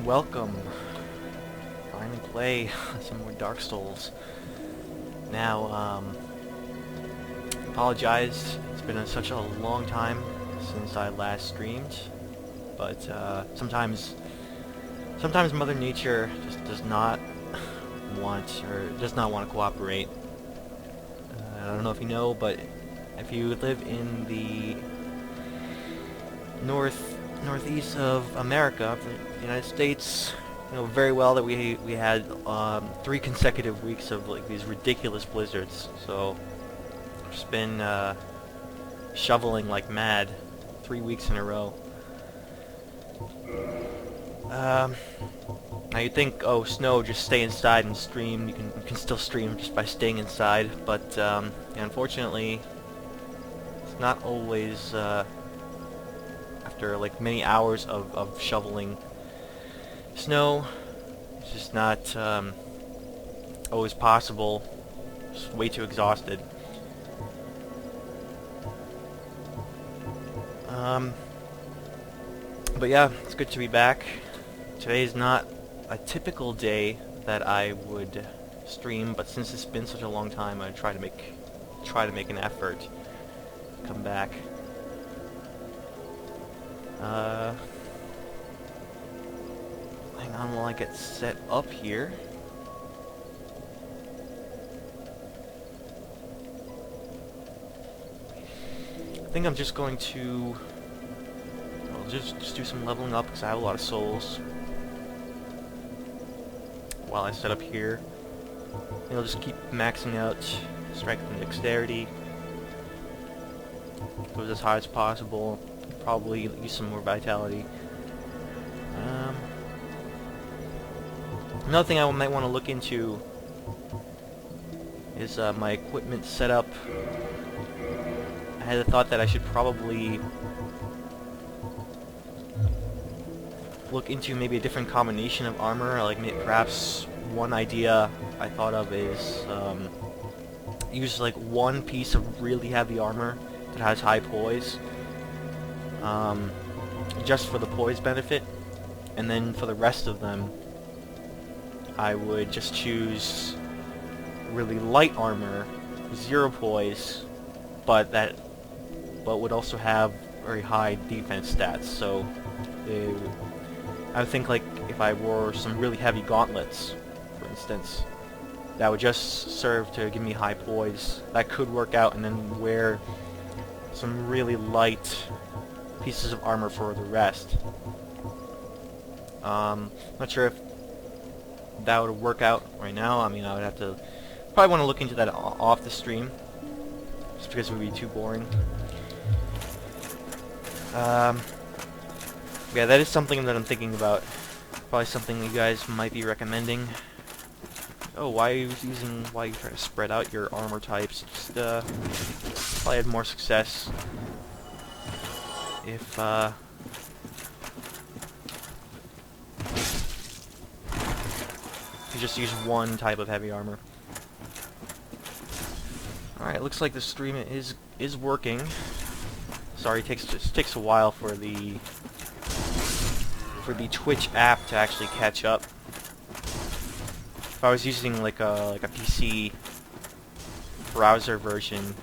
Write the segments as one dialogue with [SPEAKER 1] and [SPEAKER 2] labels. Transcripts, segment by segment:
[SPEAKER 1] and welcome. Finally play some more Dark Souls. Now, apologize, it's been such a long time since I last streamed, but sometimes Mother Nature just does not want to cooperate. I don't know if you know, but if you live in the northeast of America, the United States, you know very well that we had 3 consecutive weeks of like these ridiculous blizzards. So I've just been shoveling like mad, 3 weeks in a row. Now you'd think, oh, snow, just stay inside and stream. You can still stream just by staying inside, but unfortunately, it's not always. After like many hours of shoveling snow, it's just not always possible. Just way too exhausted. But yeah, it's good to be back. Today's not a typical day that I would stream, but since it's been such a long time, I try to make an effort to come back. Hang on while I get set up here. I think I'm just going to just do some leveling up because I have a lot of souls. While I set up here, and I'll just keep maxing out strength and dexterity. Goes as high as possible. Probably use some more vitality. Another thing I might want to look into is my equipment setup. I had the thought that I should probably look into maybe a different combination of armor. Like perhaps one idea I thought of is use like one piece of really heavy armor that has high poise. Just for the poise benefit, and then for the rest of them I would just choose really light armor, 0 poise, but would also have very high defense stats. So I would think like if I wore some really heavy gauntlets, for instance, that would just serve to give me high poise. That could work out, and then wear some really light pieces of armor for the rest. Not sure if that would work out right now. I mean, I would have to probably want to look into that off the stream, just because it would be too boring. Yeah, that is something that I'm thinking about. Probably something you guys might be recommending. Oh, why are you trying to spread out your armor types? Just probably had more success if you just use one type of heavy armor. Alright, looks like the stream is working. Sorry, it just takes a while for the Twitch app to actually catch up. If I was using like a PC browser version,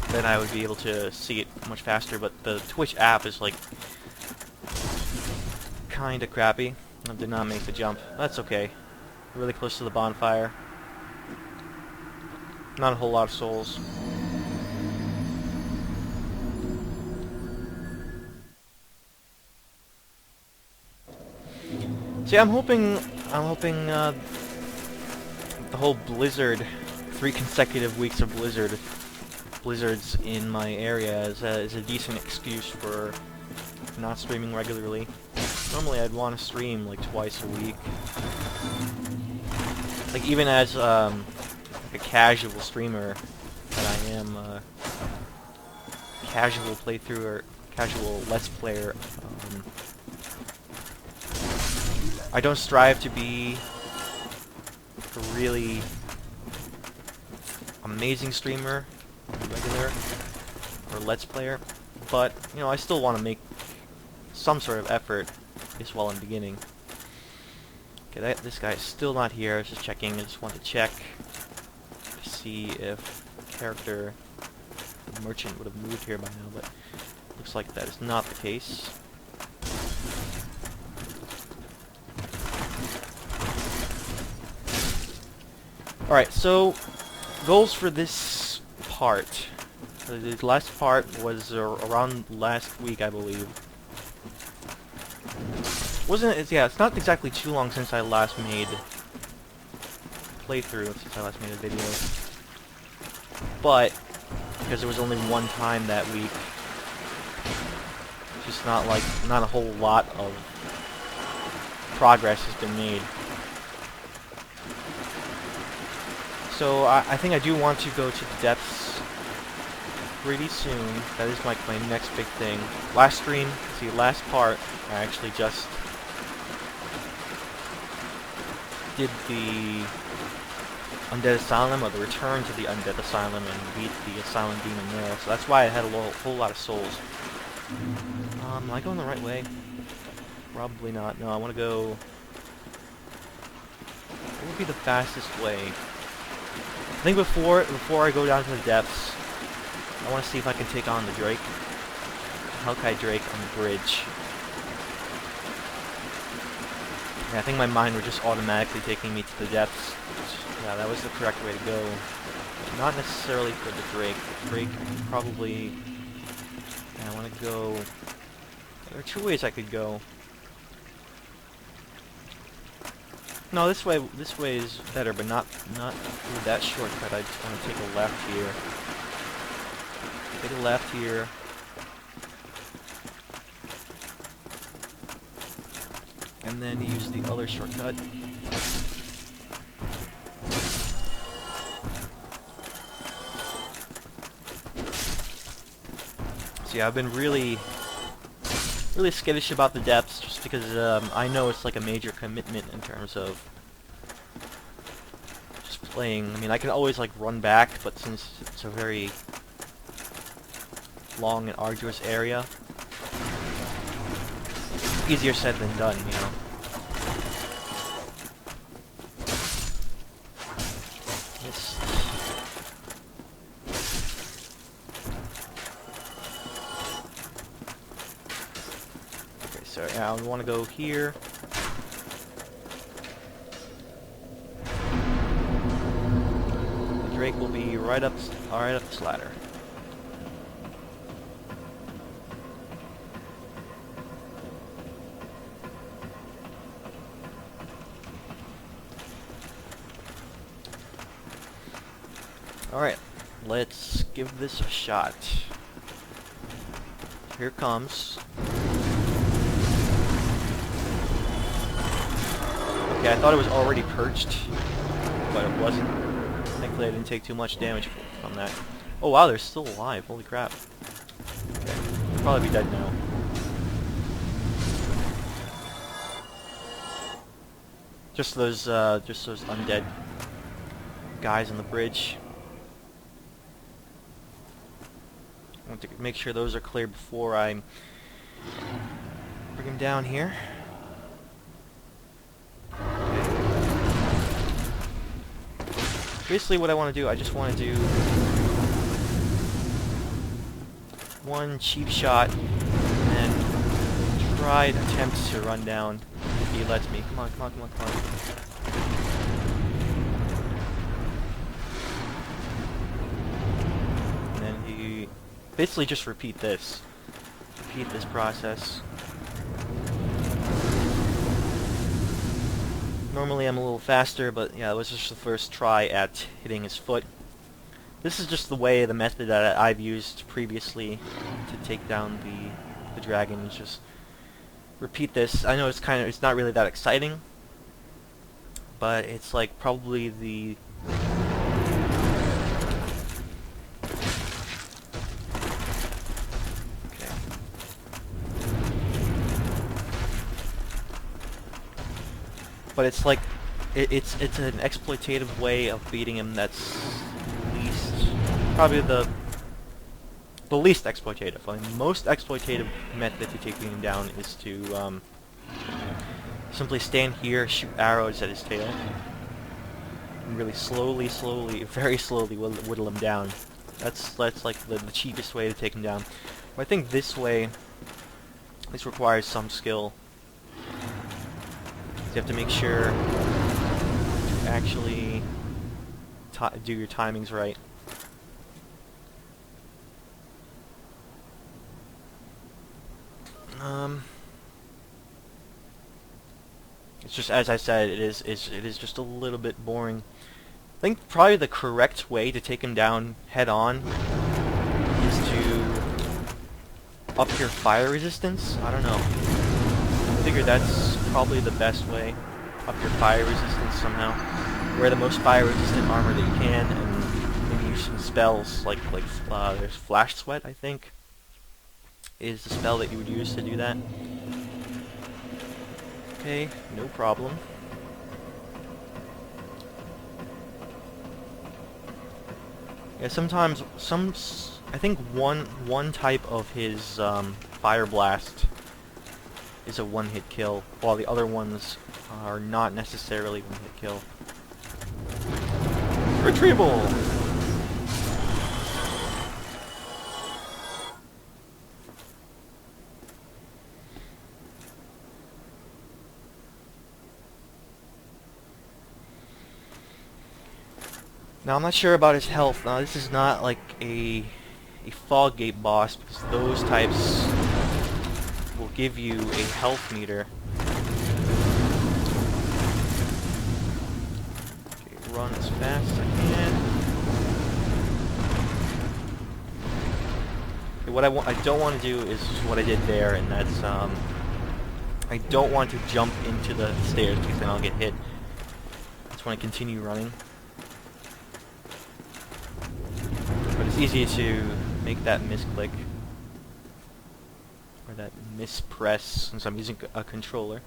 [SPEAKER 1] then I would be able to see it much faster, but the Twitch app is like kinda crappy. I did not make the jump. That's okay. Really close to the bonfire. Not a whole lot of souls. See, I'm hoping the whole blizzard, 3 consecutive weeks of blizzards in my area is a decent excuse for not streaming regularly. Normally I'd want to stream like twice a week. Like even as like a casual streamer that I am, casual playthrough or casual let's player, I don't strive to be a really amazing streamer, regular, or let's player, but you know I still want to make some sort of effort guess while I'm beginning. Okay, this guy is still not here. I was just checking. I just want to check to see if the character, the merchant, would have moved here by now, but looks like that is not the case. Alright, so goals for this part. The last part was around last week, I believe. Yeah, it's not exactly too long since I last made a playthrough, since I last made a video. But, because there was only one time that week, it's just not a whole lot of progress has been made. So I think I do want to go to the depths pretty soon. That is my next big thing. Last stream, see, last part, I actually just did the Undead Asylum, or the return to the Undead Asylum, and beat the Asylum Demon there. So that's why I had a whole lot of souls. Am I going the right way? Probably not. No, I want to go... What would be the fastest way? I think before I go down to the depths, I want to see if I can take on the Drake. Hellkite Drake on the bridge. Yeah, I think my mind were just automatically taking me to the depths. Yeah, that was the correct way to go. Not necessarily for the Drake. The Drake, I can probably... Yeah, I want to go... There are two ways I could go. No, this way is better, but not through that shortcut. I just want to take a left here. Take a left here. And then use the other shortcut. So yeah, I've been really skittish about the depths, just because I know it's like a major commitment in terms of just playing. I mean, I can always like run back, but since it's a very long and arduous area, easier said than done, you know. So yeah, I want to go here. The Drake will be right up this ladder. All right, let's give this a shot. Here it comes. Okay, I thought it was already perched, but it wasn't. Thankfully, I didn't take too much damage from that. Oh wow, they're still alive. Holy crap. Okay, they'll probably be dead now. Just those undead guys on the bridge. I want to make sure those are clear before I bring them down here. Basically what I want to do, I just want to do one cheap shot and then try and attempt to run down if he lets me. Come on, come on, come on, come on. And then he basically just repeat this process. Normally I'm a little faster, but yeah, it was just the first try at hitting his foot. This is just the method that I've used previously to take down the dragon. Just repeat this. I know it's not really that exciting, but it's like probably the but it's like it's an exploitative way of beating him that's probably the least exploitative. I mean, most exploitative method to taking him down is to Simply stand here, shoot arrows at his tail, and really slowly, very slowly whittle him down. That's like the cheapest way to take him down. But I think this way, this requires some skill. You have to make sure to actually do your timings right. It's just, as I said, it is just a little bit boring. I think probably the correct way to take him down head on is to up your fire resistance. I don't know. I figure that's probably the best way. Up your fire resistance somehow. Wear the most fire resistant armor that you can, and maybe use some spells like there's Flash Sweat, I think, is the spell that you would use to do that. Okay, no problem. Yeah, sometimes I think one type of his fire blast is a one-hit kill, while the other ones are not necessarily one-hit kill. Retrieval! Now I'm not sure about his health. Now this is not like a fog gate boss, because those types will give you a health meter. Okay, run as fast as I can. Okay, what I don't want to do is what I did there, and that's I don't want to jump into the stairs because then I'll get hit. I just want to continue running. But it's easy to make that misclick, or that mispress, since I'm using a controller.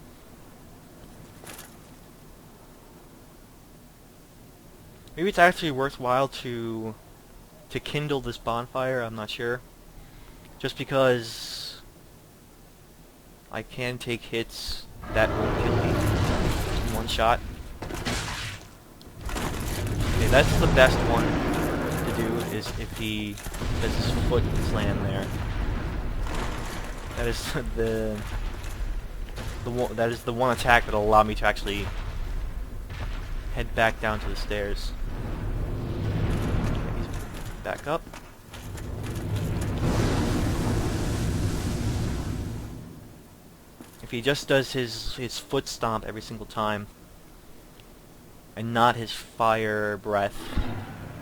[SPEAKER 1] Maybe it's actually worthwhile to kindle this bonfire, I'm not sure. Just because I can take hits that won't kill me in one shot. Okay, that's the best one to do, is if he does his foot slam there. That is the one attack that'll allow me to actually head back down to the stairs. Okay, he's back up. If he just does his foot stomp every single time, and not his fire breath,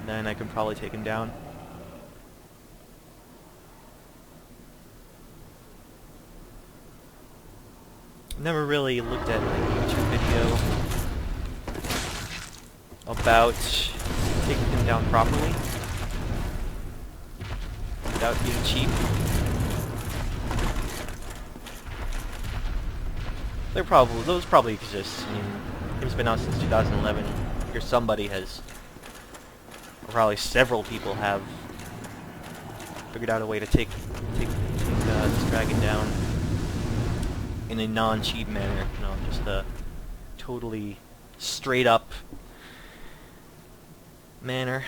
[SPEAKER 1] then I can probably take him down. Never really looked at a YouTube video about taking him down properly without being cheap. Those probably exist. I mean, game's been out since 2011. I figure somebody has, or probably several people have, figured out a way to take this dragon down in a non-cheat manner. You know, just a totally straight up manner.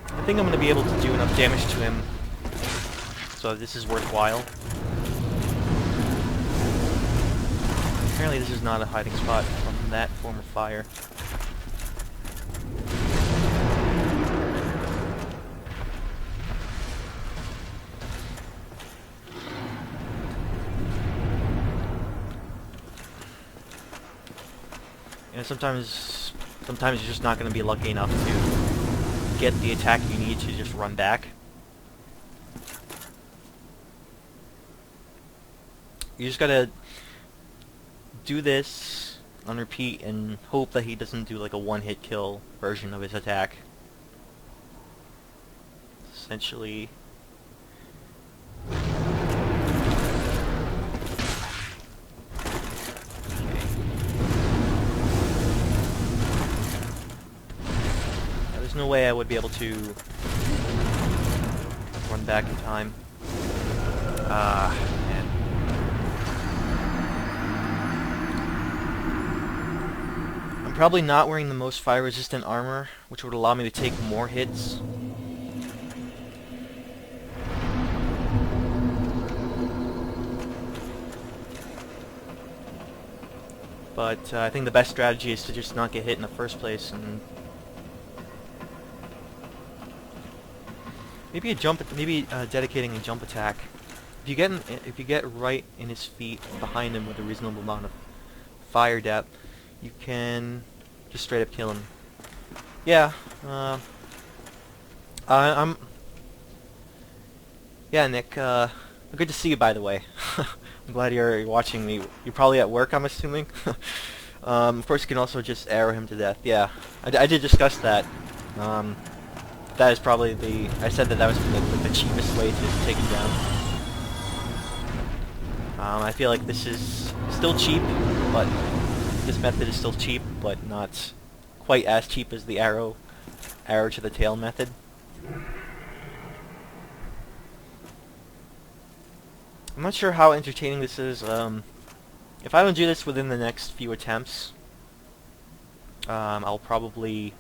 [SPEAKER 1] I think I'm going to be able to do enough damage to him so this is worthwhile. Apparently this is not a hiding spot from that form of fire. And sometimes you're just not going to be lucky enough to get the attack you need to just run back. You just gotta do this on repeat and hope that he doesn't do like a one-hit kill version of his attack. Essentially. There's no way I would be able to run back in time. Ah, man. I'm probably not wearing the most fire-resistant armor, which would allow me to take more hits. But I think the best strategy is to just not get hit in the first place, and maybe dedicating a jump attack. If you get right in his feet behind him with a reasonable amount of fire depth, you can just straight up kill him. Yeah, yeah, Nick. Good to see you, by the way. I'm glad you're watching me. You're probably at work, I'm assuming. Of course, you can also just arrow him to death. Yeah, I did discuss that. That is probably I said that was the cheapest way to take him down. I feel like this is still cheap, but this method is still cheap, but not quite as cheap as the arrow to the tail method. I'm not sure how entertaining this is. If I don't do this within the next few attempts, I'll probably...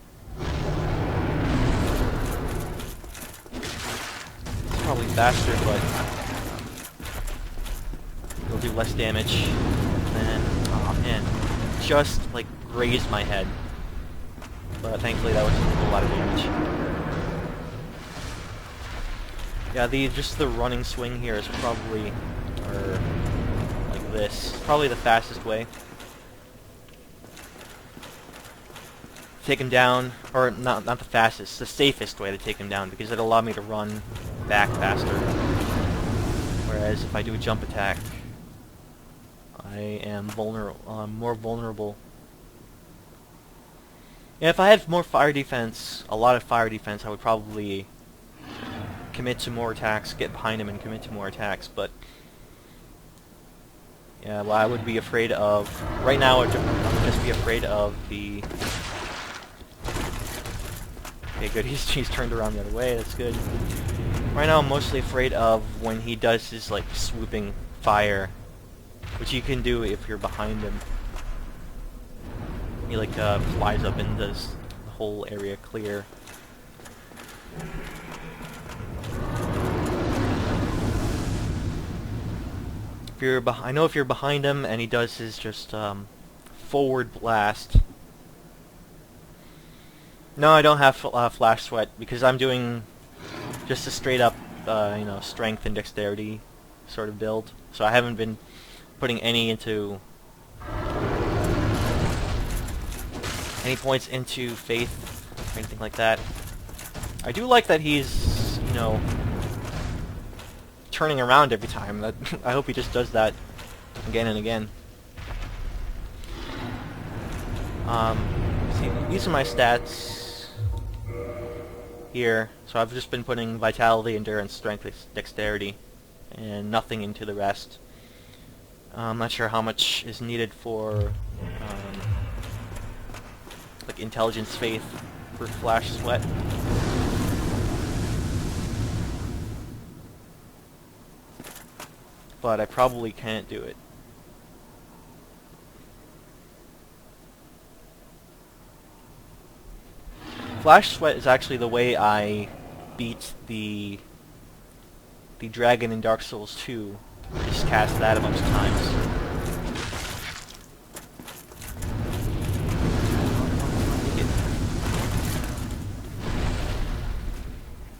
[SPEAKER 1] It's probably faster, but it'll do less damage. And, oh man, just like grazed my head. But thankfully that wasn't a whole lot of damage. Yeah, just the running swing here is probably, or like this, probably the fastest way. Take him down, or not the fastest, the safest way to take him down, because it'll allow me to run back faster. Whereas if I do a jump attack, I am more vulnerable. Yeah, if I had more fire defense, a lot of fire defense, I would probably commit to more attacks, get behind him and commit to more attacks, but yeah, well, I would be afraid of, right now I would just be afraid of the, okay good, he's turned around the other way, that's good. Right now I'm mostly afraid of when he does his like swooping fire, which you can do if you're behind him. He like flies up and does the whole area clear. I know if you're behind him and he does his just forward blast. No, I don't have flash sweat because I'm doing just a straight up, you know, strength and dexterity sort of build. So I haven't been putting any points into faith or anything like that. I do like that he's, you know, turning around every time. I hope he just does that again and again. See, these are my stats here. So I've just been putting vitality, endurance, strength, dexterity, and nothing into the rest. I'm not sure how much is needed for like intelligence, faith, for flash sweat. But I probably can't do it. Flash sweat is actually the way I beat the dragon in Dark Souls 2. Just cast that a bunch of times.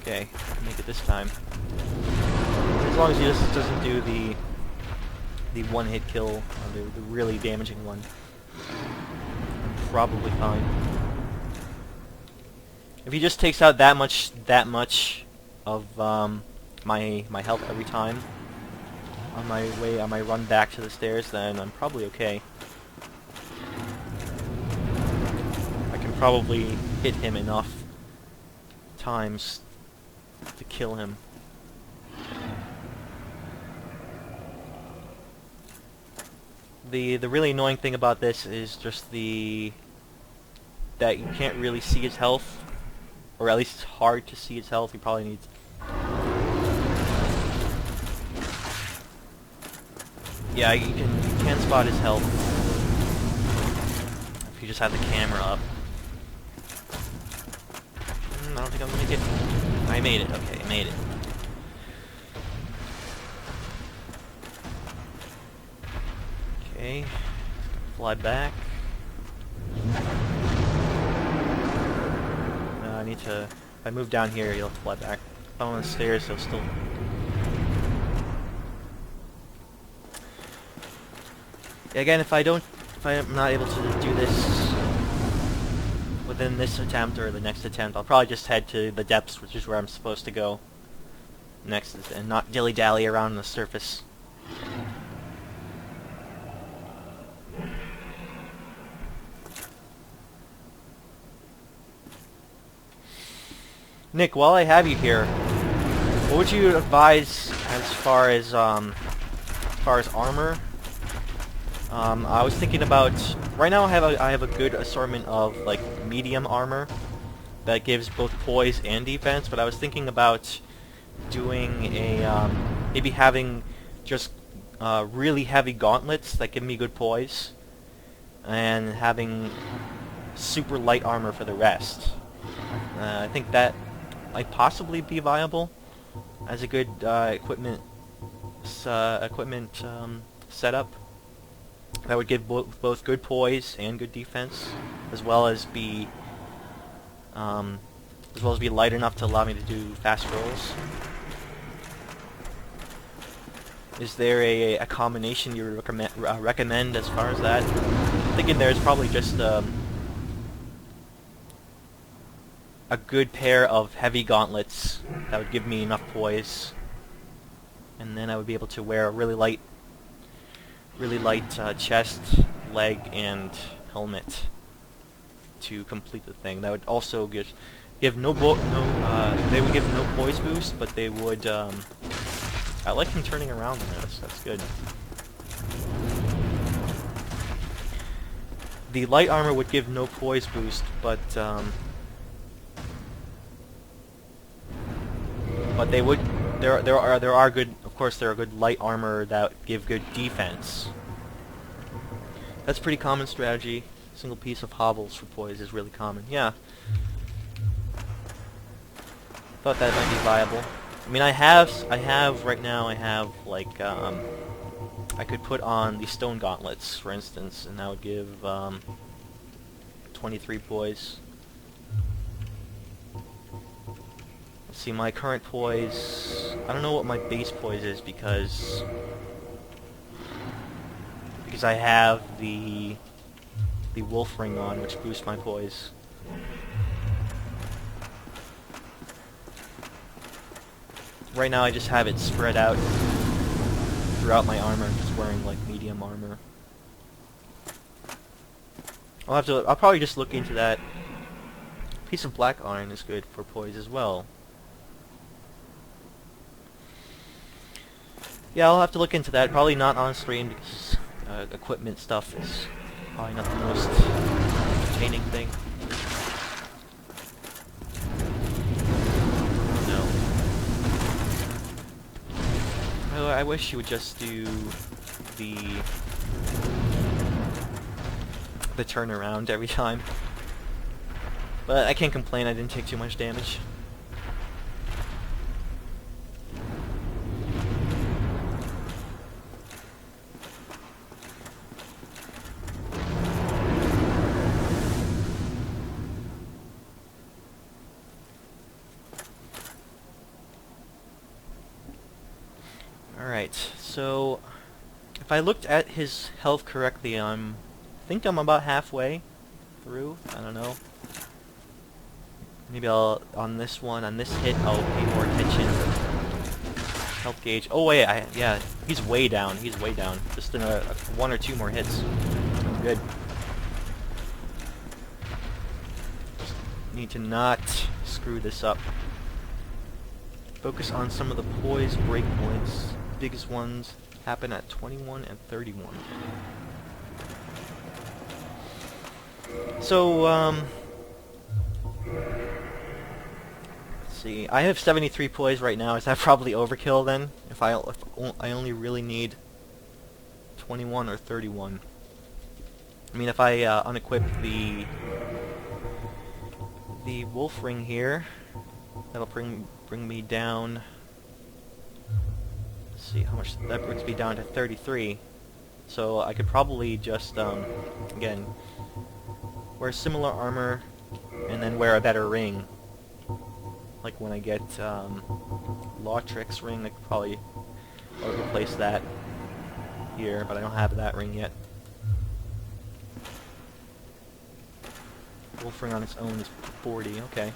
[SPEAKER 1] Okay, make it this time. As long as he just doesn't do the one-hit kill, or the really damaging one, I'm probably fine. If he just takes out that much of my health every time on my run back to the stairs, then I'm probably okay. I can probably hit him enough times to kill him. The really annoying thing about this is just that you can't really see his health or at least it's hard to see his health. He probably needs... Yeah, you can spot his health if you just have the camera up. I don't think I'm gonna make it. I made it. Okay, I made it. Okay, fly back. I need to... If I move down here, you'll fly back. If I'm on the stairs, he'll still... Yeah, again, if I'm not able to do this within this attempt or the next attempt, I'll probably just head to the depths, which is where I'm supposed to go next, and not dilly-dally around the surface. Nick, while I have you here, what would you advise as far as armor? I was thinking about... Right now I have a good assortment of, like, medium armor that gives both poise and defense, but I was thinking about doing a... maybe having just really heavy gauntlets that give me good poise, and having super light armor for the rest. I think that might possibly be viable as a good equipment setup. That would give both good poise and good defense, as well as be light enough to allow me to do fast rolls. Is there a combination you would recommend as far as that? I'm thinking there's probably just a good pair of heavy gauntlets that would give me enough poise, and then I would be able to wear a really light chest, leg, and helmet to complete the thing. That would also give they would give no poise boost, but they would. I like him turning around there. That's good. The light armor would give no poise boost, but they would. There are good. Of course, there are good light armor that give good defense. That's a pretty common strategy. Single piece of hobbles for poise is really common. Yeah. Thought that might be viable. I mean, I have right now. I have like I could put on the stone gauntlets, for instance, and that would give 23 poise. Let's see, my current poise. I don't know what my base poise is because I have the wolf ring on, which boosts my poise. Right now I just have it spread out throughout my armor. I'm just wearing like medium armor. I'll probably just look into that. A piece of black iron is good for poise as well. Yeah, I'll have to look into that. Probably not on stream because equipment stuff is probably not the most entertaining thing. Oh, I wish you would just do the turnaround every time. But I can't complain, I didn't take too much damage. Alright, so if I looked at his health correctly, I think I'm about halfway through. I don't know. Maybe on this hit, I'll pay more attention. Health gauge. Oh wait, yeah, he's way down. He's way down. Just in a 1 or 2 more hits. Good. Just need to not screw this up. Focus on some of the poise breakpoints. The biggest ones happen at 21 and 31. So, see. I have 73 poise right now. Is that probably overkill then? If I only really need 21 or 31. I mean, if I unequip the wolf ring here, that'll bring me down. Let's see how much that brings me down to 33. So I could probably just again wear similar armor and then wear a better ring. Like when I get Lautric's ring, I could probably replace that here, but I don't have that ring yet. Wolf ring on its own is 40, okay.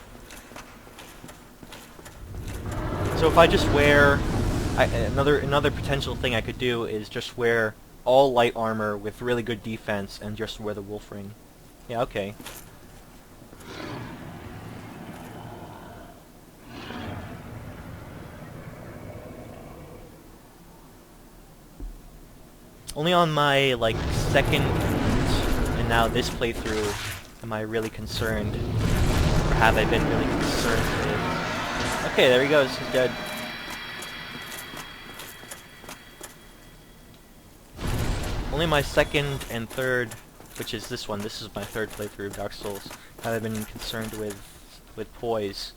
[SPEAKER 1] So if I just wear... another potential thing I could do is just wear all light armor with really good defense and just wear the wolf ring. Yeah, okay. Only on my, like, second and now this playthrough am I really concerned. Or have I been really concerned with... Okay, there he goes. He's dead. Only my second and third, which is this one. This is my third playthrough of Dark Souls. Have I been concerned with poise.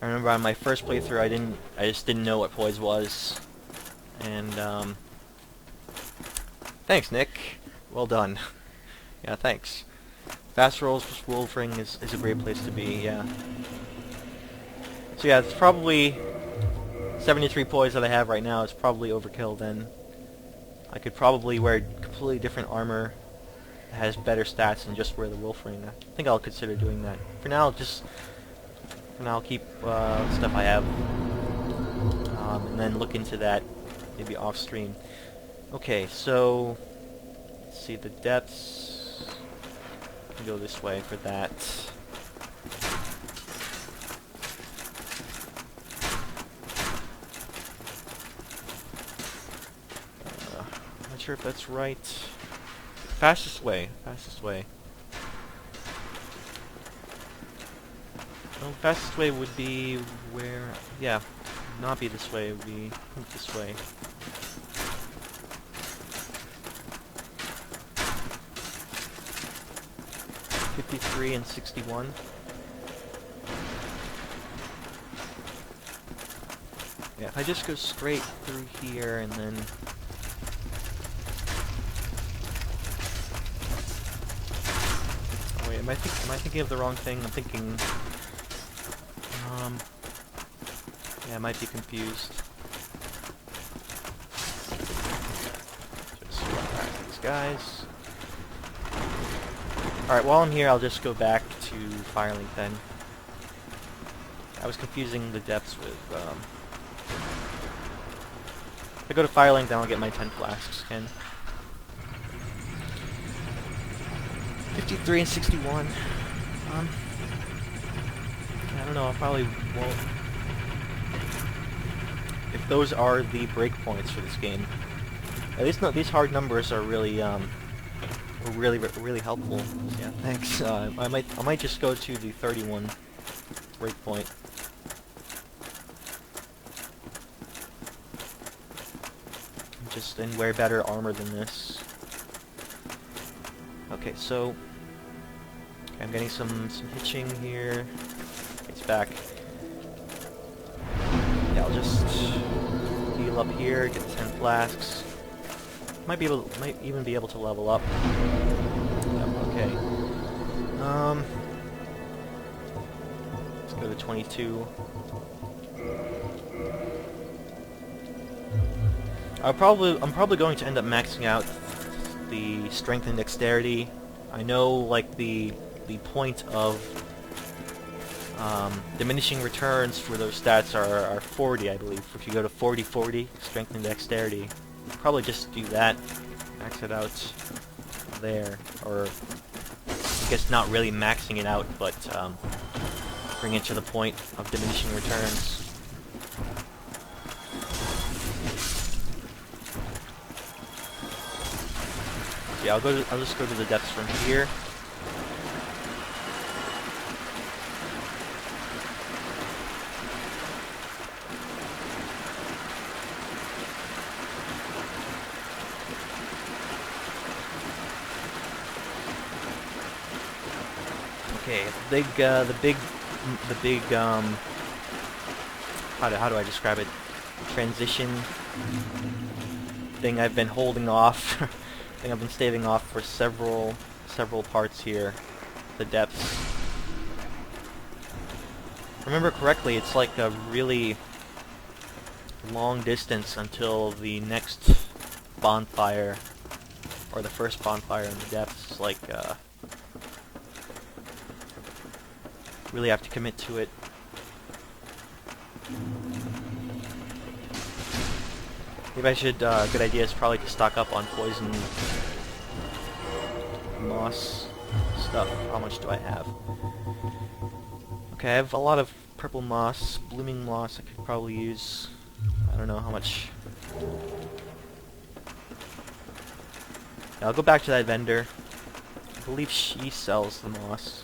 [SPEAKER 1] I remember on my first playthrough I just didn't know what poise was. And thanks, Nick. Well done. Yeah, thanks. Fast rolls plus wolf ring is a great place to be, yeah. So yeah, it's probably 73 poise that I have right now is probably overkill then. I could probably wear completely different armor that has better stats and just wear the wolf ring. I think I'll consider doing that. For now, I'll keep stuff I have. And then look into that maybe off stream. Okay, so let's see the depths. I'll go this way for that. Not sure if that's right. Fastest way. Fastest way. Well, fastest way would be where... Yeah, not be this way. It would be this way. .53 and 61. Yeah, if I just go straight through here and then... Oh wait, am I thinking of the wrong thing? I'm thinking... Yeah, I might be confused. Just attack these guys. Alright, while I'm here, I'll just go back to Firelink then. I was confusing the depths with, If I go to Firelink, then I'll get my 10 flasks again. 53 and 61. I don't know, I probably won't... If those are the breakpoints for this game. At least no, these hard numbers are really, really helpful. Yeah, thanks. I might just go to the 31 breakpoint. And wear better armor than this. Okay, so I'm getting some hitching here. It's back. Yeah, I'll just heal up here, get 10 flasks. Might even be able to level up. Yep, okay. Let's go to 22. I'm probably going to end up maxing out the strength and dexterity. I know, like, the point of diminishing returns for those stats are 40, I believe. If you go to 40-40, strength and dexterity, probably just do that, max it out there, or I guess not really maxing it out, but bring it to the point of diminishing returns. Yeah, I'll just go to the depths from here. Okay, the big, how do I describe it? Transition thing I've been holding off, thing I've been staving off for several parts here. The depths. Remember correctly, it's like a really long distance until the next bonfire, or the first bonfire in the depths. Like, really have to commit to it. Maybe I should, good idea is probably to stock up on poison moss stuff. How much do I have? Okay, I have a lot of purple moss, blooming moss I could probably use. I don't know how much. I'll go back to that vendor. I believe she sells the moss.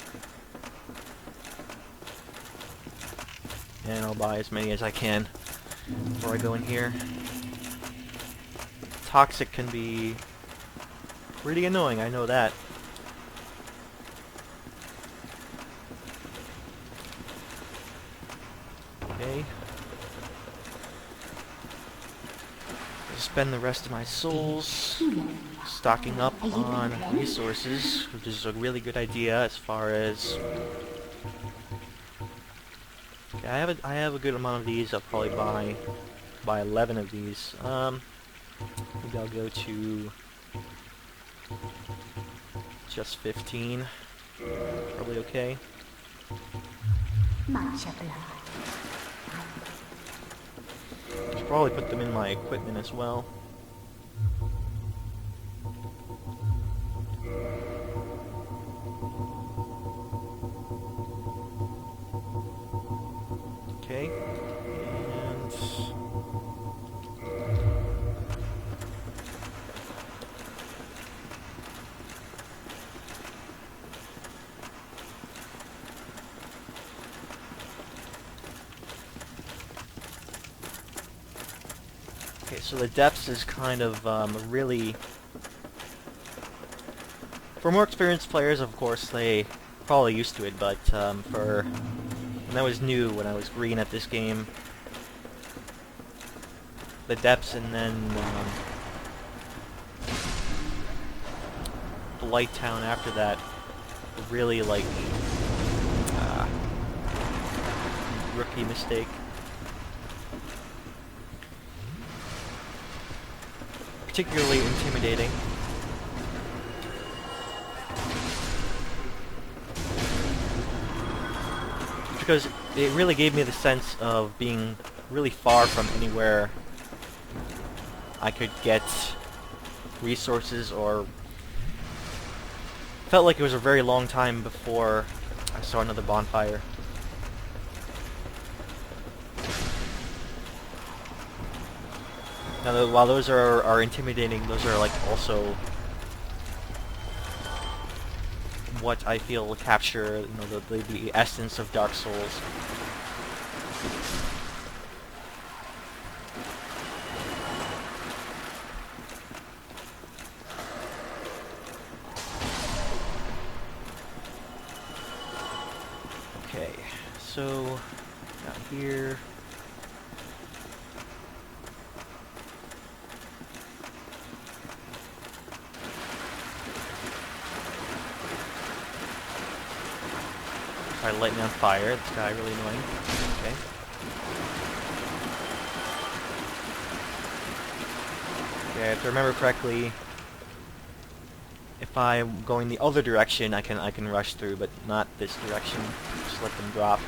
[SPEAKER 1] And I'll buy as many as I can before I go in here. Toxic can be pretty annoying, I know that. Okay. I'll spend the rest of my souls stocking up on resources, which is a really good idea as far as... Okay, I have a good amount of these. I'll probably buy 11 of these. Maybe I'll go to just 15. Probably okay. Should probably put them in my equipment as well. Okay, and okay, so the depths is kind of really, for more experienced players, of course, they probably used to it, but for when I was new, when I was green at this game, the depths and then the light town after that, really like rookie mistake. Particularly intimidating. Because it really gave me the sense of being really far from anywhere I could get resources, or felt like it was a very long time before I saw another bonfire. Now, while those are intimidating, those are like also what I feel will capture, you know, the essence of Dark Souls. Okay, so down here. Light me on fire. This guy really annoying. Okay. Okay, if I remember correctly, if I'm going the other direction, I can rush through, but not this direction. Just let them drop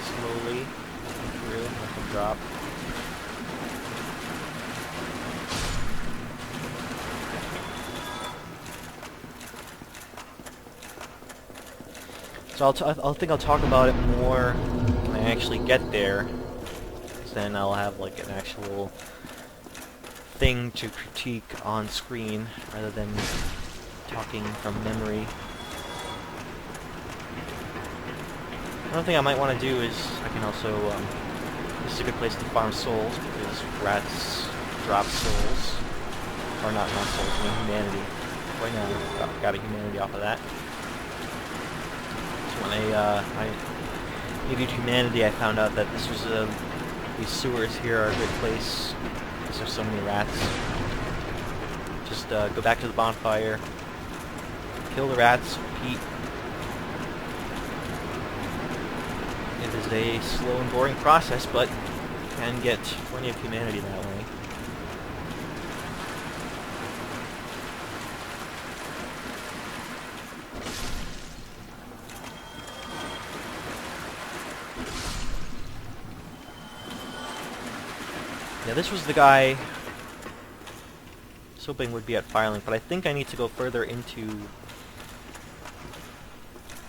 [SPEAKER 1] slowly through. Let them drop. So I think I'll talk about it more when I actually get there, because then I'll have like an actual thing to critique on screen rather than talking from memory. Another thing I might want to do is I can also this is a good place to farm souls, because rats drop souls, or not souls, I mean humanity. Right now, got a humanity off of that. When I needed humanity, I found out that this was these sewers here are a good place because there's so many rats. Just go back to the bonfire, kill the rats, repeat. It is a slow and boring process, but you can get plenty of humanity that way. Yeah, this was the guy I was hoping would be at Firelink, but I think I need to go further into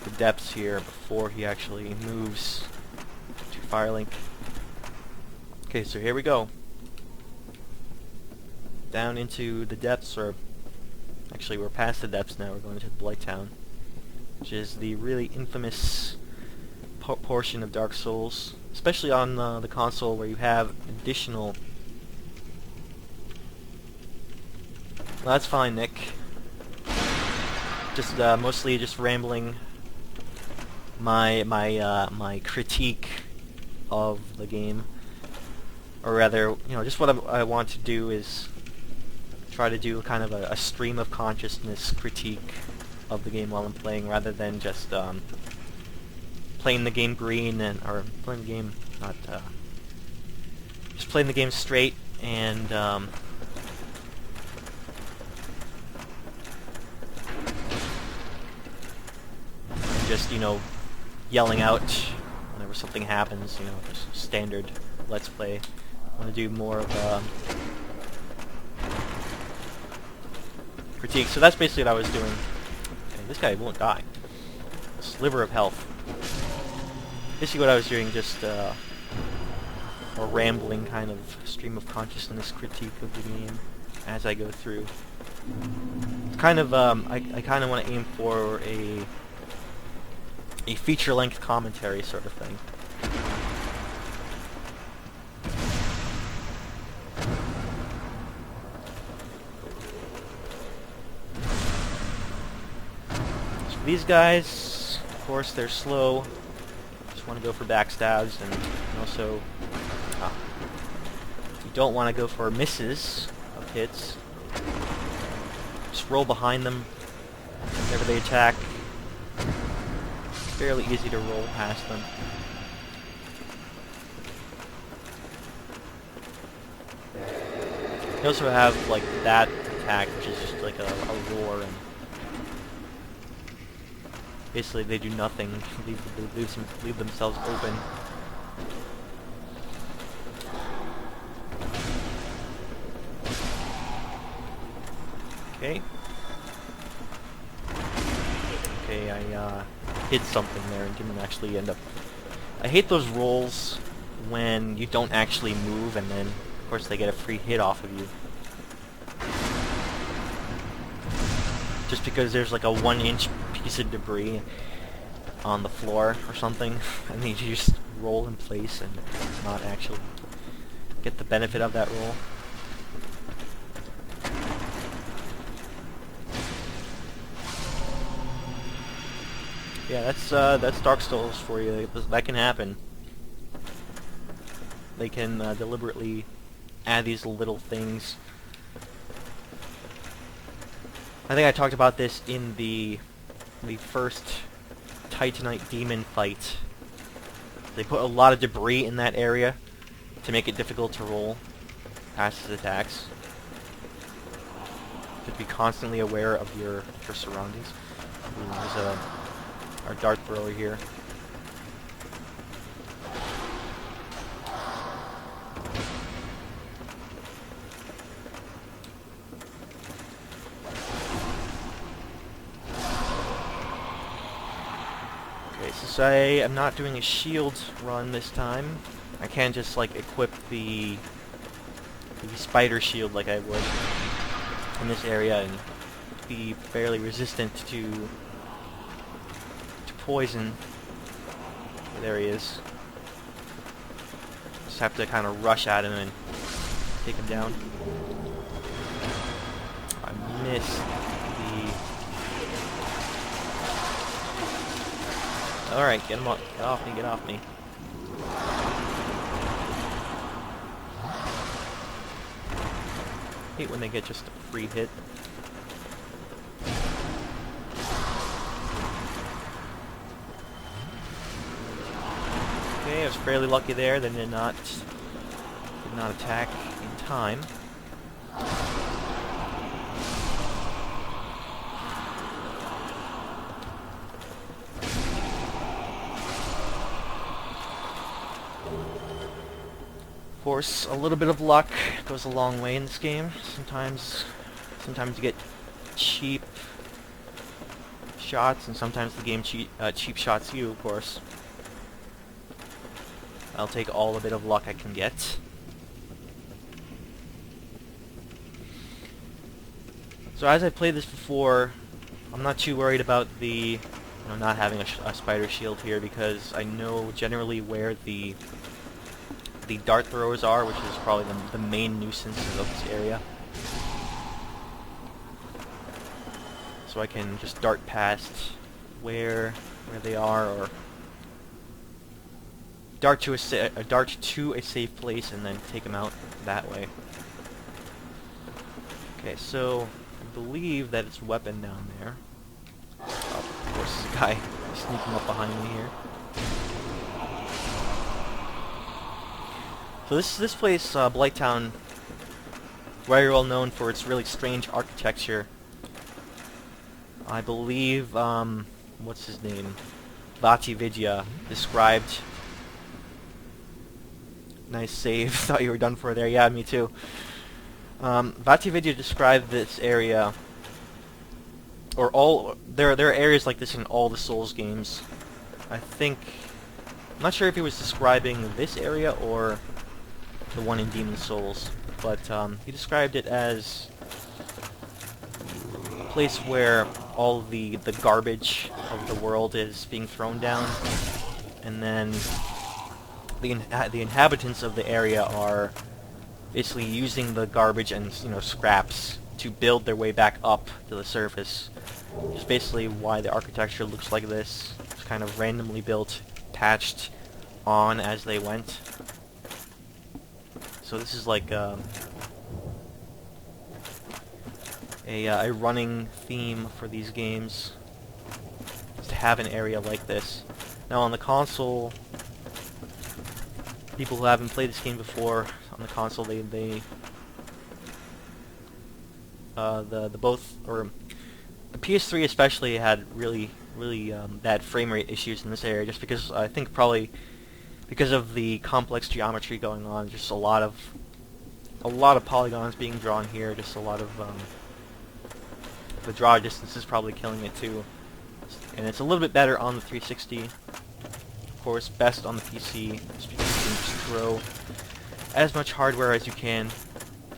[SPEAKER 1] the depths here before he actually moves to Firelink. Okay, so here we go. Down into the depths, or actually we're past the depths now, we're going to Blight Town, which is the really infamous portion of Dark Souls, especially on the console where you have additional... Well, that's fine, Nick. Just mostly just rambling my critique of the game, or rather, you know, just what I want to do is try to do kind of a stream of consciousness critique of the game while I'm playing, rather than just playing the game green or playing the game not just playing the game straight and just, you know, yelling out whenever something happens, you know, just standard Let's Play. I want to do more of a critique. So that's basically what I was doing. Okay, this guy won't die. Sliver of health. Basically what I was doing, just a rambling kind of stream of consciousness critique of the game as I go through. Kind of, I kind of want to aim for a feature-length commentary sort of thing. So these guys, of course, they're slow. Just want to go for backstabs, and also you don't want to go for misses of hits. Just roll behind them whenever they attack. Fairly easy to roll past them. You also have like that attack, which is just like a roar, and basically they do nothing. Leave themselves open. Okay. Okay, I hit something there and didn't actually end up... I hate those rolls when you don't actually move and then, of course, they get a free hit off of you. Just because there's like a 1-inch piece of debris on the floor or something, and then you just roll in place and not actually get the benefit of that roll. Yeah, that's Dark Souls for you. That can happen. They can deliberately add these little things. I think I talked about this in the first Titanite demon fight. They put a lot of debris in that area to make it difficult to roll past his attacks. You have to be constantly aware of your surroundings. There's our dart thrower here. Okay, since I am not doing a shield run this time, I can't just like equip the spider shield like I would in this area and be fairly resistant to poison. There he is. Just have to kind of rush at him and take him down. I missed Alright, get him up. Get off me, get off me. Hate when they get just a free hit. Okay, I was fairly lucky there. They did not attack in time. Of course, a little bit of luck goes a long way in this game. Sometimes you get cheap shots, and sometimes the game cheap shots you, of course. I'll take all the bit of luck I can get. So as I played this before, I'm not too worried about the not having a spider shield here, because I know generally where the dart throwers are, which is probably the main nuisance of this area. So I can just dart past where they are, or dart to a safe place and then take them out that way. Okay, so I believe that it's a weapon down there. Oh, of course, this guy sneaking up behind me here. So this place, Blighttown, very well known for its really strange architecture. I believe, what's his name? Vidya described... Nice save. Thought you were done for there. Yeah, me too. Vidya described this area, or all... There are areas like this in all the Souls games. I think... I'm not sure if he was describing this area or the one in Demon Souls, but he described it as a place where all the garbage of the world is being thrown down, and then the inhabitants of the area are basically using the garbage and scraps to build their way back up to the surface. Which is basically why the architecture looks like this. It's kind of randomly built, patched on as they went. So this is like a running theme for these games, is to have an area like this. Now on the console, people who haven't played this game before, on the console the PS3 especially had really bad frame rate issues in this area, just because I think probably because of the complex geometry going on. Just a lot of polygons being drawn here. Just a lot of the draw distance is probably killing it too. And it's a little bit better on the 360. Of course, best on the PC, just because you can just throw as much hardware as you can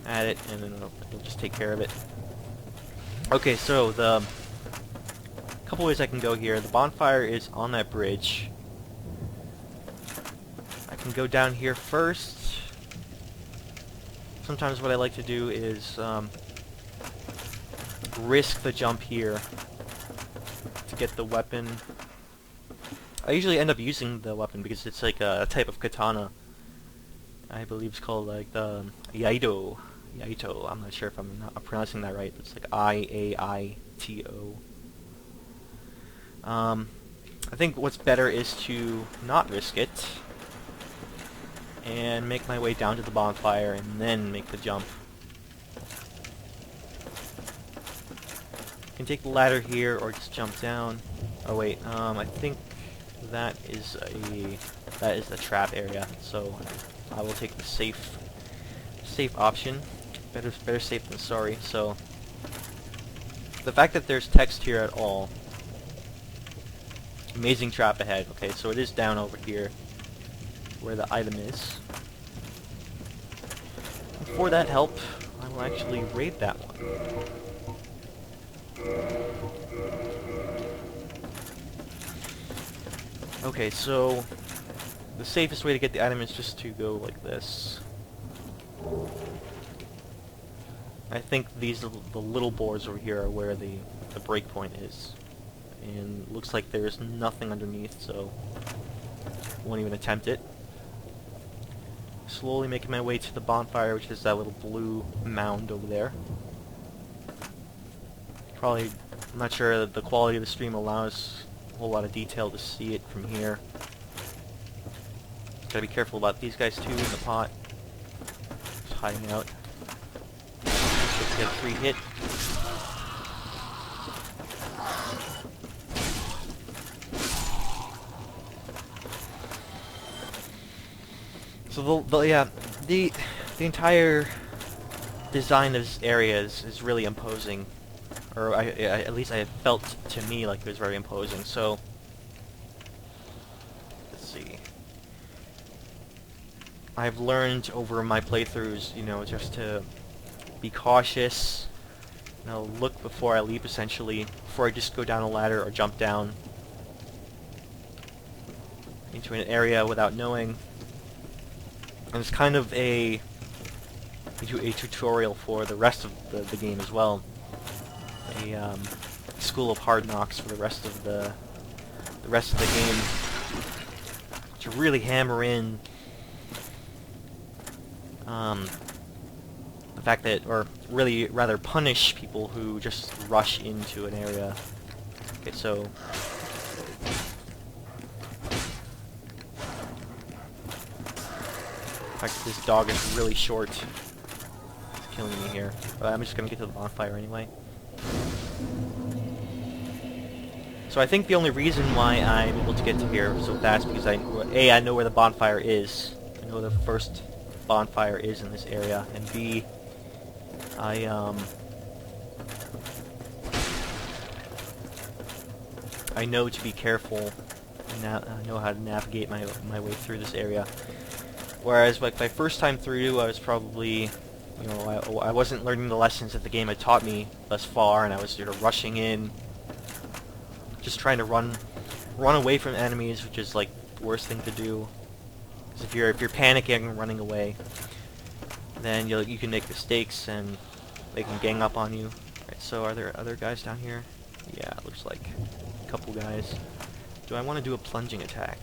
[SPEAKER 1] at it, and then it'll just take care of it. Okay, so the couple ways I can go here. The bonfire is on that bridge. I can go down here first. Sometimes what I like to do is risk the jump here to get the weapon. I usually end up using the weapon because it's like a type of katana. I believe it's called like the Yaito. Yaito. I'm not sure if I'm not pronouncing that right. It's like I-A-I-T-O. I think what's better is to not risk it and make my way down to the bonfire and then make the jump. I can take the ladder here or just jump down. Oh wait, I think that is the trap area, so I will take the safe option. Better safe than sorry. So the fact that there's text here at all, amazing trap ahead. Okay, so it is down over here where the item is. And for that help, I will actually raid that one. Okay, so the safest way to get the item is just to go like this. I think the little boards over here are where the breakpoint is. and looks like there's nothing underneath, so won't even attempt it. Slowly making my way to the bonfire, which is that little blue mound over there. Probably, I'm not sure that the quality of the stream allows a whole lot of detail to see it from here. Gotta be careful about these guys too in the pot. Just hiding out. Just get a free hit. So the entire design of this area is really imposing, or at least I felt to me like it was very imposing. So let's see. I've learned over my playthroughs, you know, just to be cautious. You know, look before I leap, essentially, before I just go down a ladder or jump down into an area without knowing. And it's kind of a tutorial for the rest of the game as well. A school of hard knocks for the rest of the game, to really hammer in the fact that, or really rather punish people who just rush into an area. Okay, so in fact, this dog is really short. It's killing me here. But I'm just gonna get to the bonfire anyway. So I think the only reason why I'm able to get to here so fast is because I know where the bonfire is. I know the first bonfire is in this area, and B, I know to be careful and I know how to navigate my way through this area. Whereas, like, my first time through, I was probably, you know, I wasn't learning the lessons that the game had taught me thus far, and I was sort of rushing in, just trying to run away from enemies, which is like the worst thing to do. Because if you're panicking and running away, then you can make mistakes and they can gang up on you. Right, so are there other guys down here? Yeah, it looks like a couple guys. Do I want to do a plunging attack?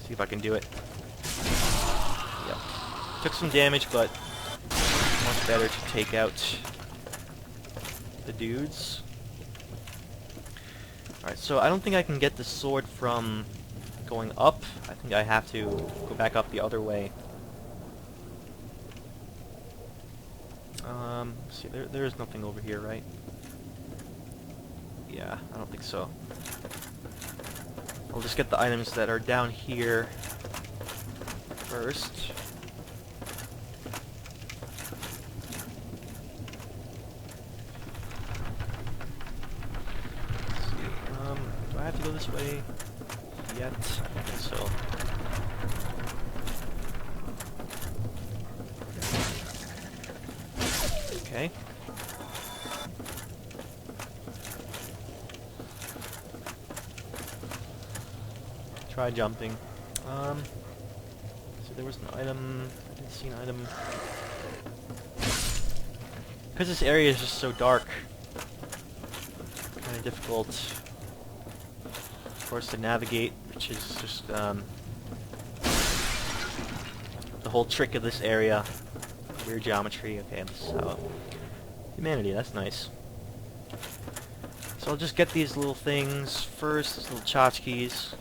[SPEAKER 1] See if I can do it. Yep. Took some damage, but much better to take out the dudes. Alright, so I don't think I can get the sword from going up. I think I have to go back up the other way. Let's see, there is nothing over here, right? Yeah, I don't think so. I'll just get the items that are down here first. Let's see, do I have to go this way yet? I think so. Okay. Try jumping. So there was an item. I didn't see an item. Because this area is just so dark, kind of difficult, of course, to navigate, which is just the whole trick of this area. Weird geometry. Okay, this is how humanity. That's nice. So I'll just get these little things first. These little tchotchkes.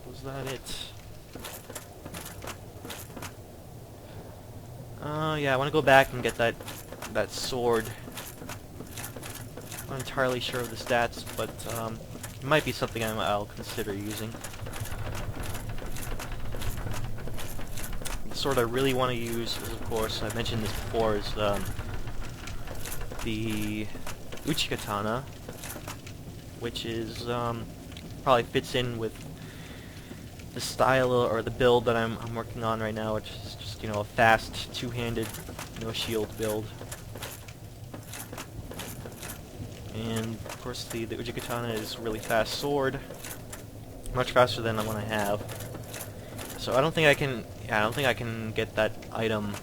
[SPEAKER 1] Was that it? Yeah, I want to go back and get that sword. I'm not entirely sure of the stats, but it might be something I'll consider using. The sword I really want to use is, of course, I mentioned this before, is the Uchikatana, which is probably fits in with the style or the build that I'm working on right now, which is just, you know, a fast two-handed, no shield build. And of course the Uchikatana is a really fast sword, much faster than the one I have. So I don't think I can get that item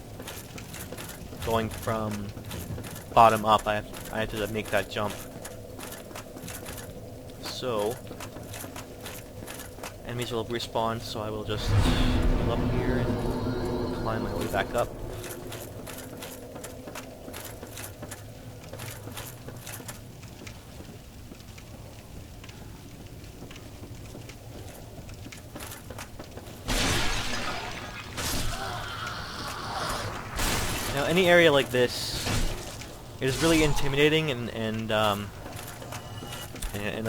[SPEAKER 1] going from bottom up. I have to make that jump. So enemies will respawn, so I will just go up here and climb my way back up. Now, any area like this is really intimidating and a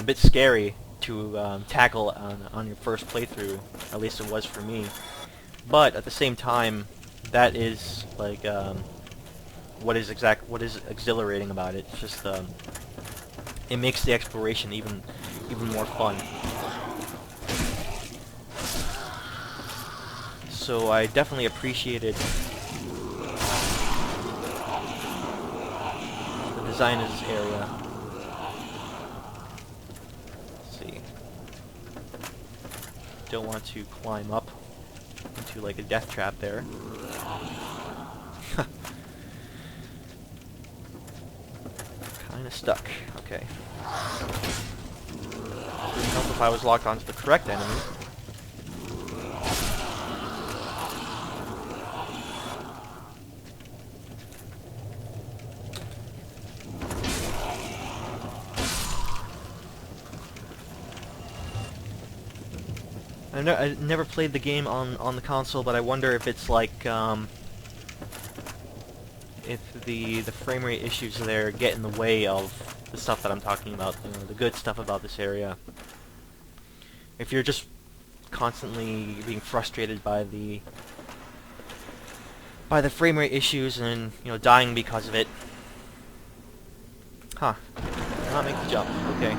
[SPEAKER 1] bit scary to tackle on your first playthrough. At least it was for me. But at the same time, that is like what is exhilarating about it. It's just it makes the exploration even more fun. So I definitely appreciated the design of this area. Let's see. Don't want to climb up into like a death trap there. Kinda stuck. Okay. Wouldn't help if I was locked onto the correct enemy. I never played the game on the console, but I wonder if it's like if the frame rate issues there get in the way of the stuff that I'm talking about, you know, the good stuff about this area. If you're just constantly being frustrated by the frame rate issues and, you know, dying because of it. Huh. Not make the jump. Okay.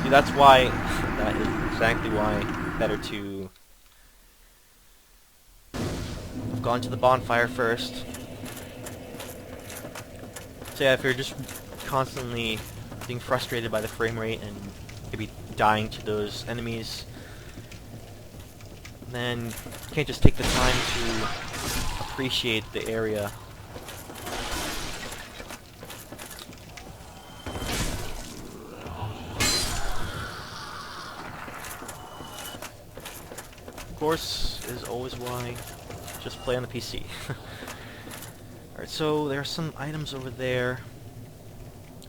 [SPEAKER 1] See, that's why. That is exactly why. Better to have gone to the bonfire first. So yeah, if you're just constantly being frustrated by the frame rate and maybe dying to those enemies, then you can't just take the time to appreciate the area. Of course, is always why just play on the PC. Alright, so there are some items over there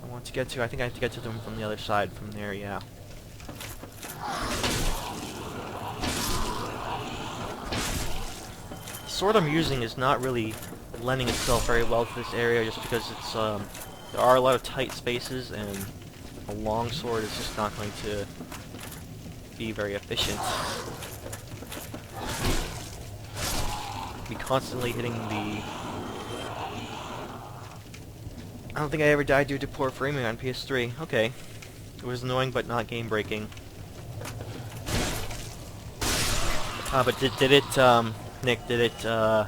[SPEAKER 1] I want to get to. I think I have to get to them from the other side from there, yeah. The sword I'm using is not really lending itself very well to this area just because it's there are a lot of tight spaces and a long sword is just not going to be very efficient. Be constantly hitting the... I don't think I ever died due to poor framing on PS3. Okay. It was annoying but not game breaking. But did it, Nick, did it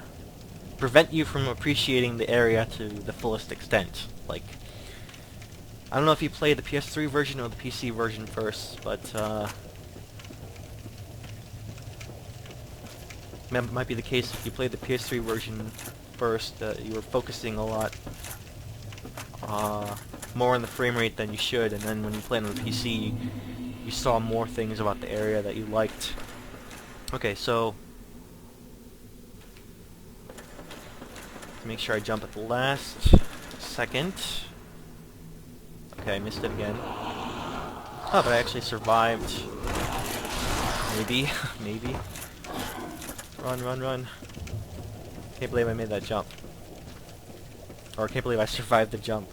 [SPEAKER 1] prevent you from appreciating the area to the fullest extent? Like, I don't know if you played the PS3 version or the PC version first, but it might be the case if you played the PS3 version first, you were focusing a lot more on the frame rate than you should, and then when you played on the PC, you saw more things about the area that you liked. Okay, so make sure I jump at the last second. Okay, I missed it again. Oh, but I actually survived. Maybe, maybe. Run, run, run. Can't believe I made that jump. Or can't believe I survived the jump.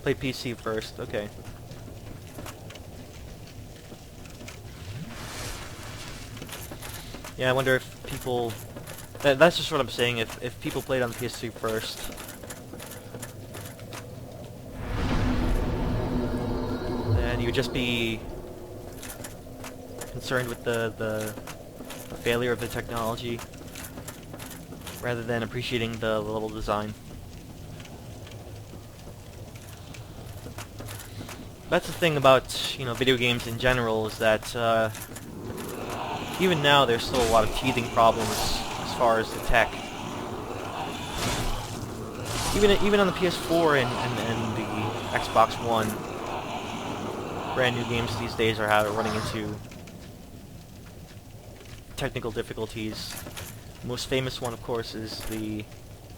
[SPEAKER 1] Play PC first, okay. Yeah, I wonder if people... that's just what I'm saying, if people played on the PS3 first. Then you would just be concerned with the failure of the technology, rather than appreciating the level design. That's the thing about, you know, video games in general, is that even now there's still a lot of teething problems as far as the tech. even on the PS4 and the Xbox One, brand new games these days are running into technical difficulties. The most famous one, of course, is the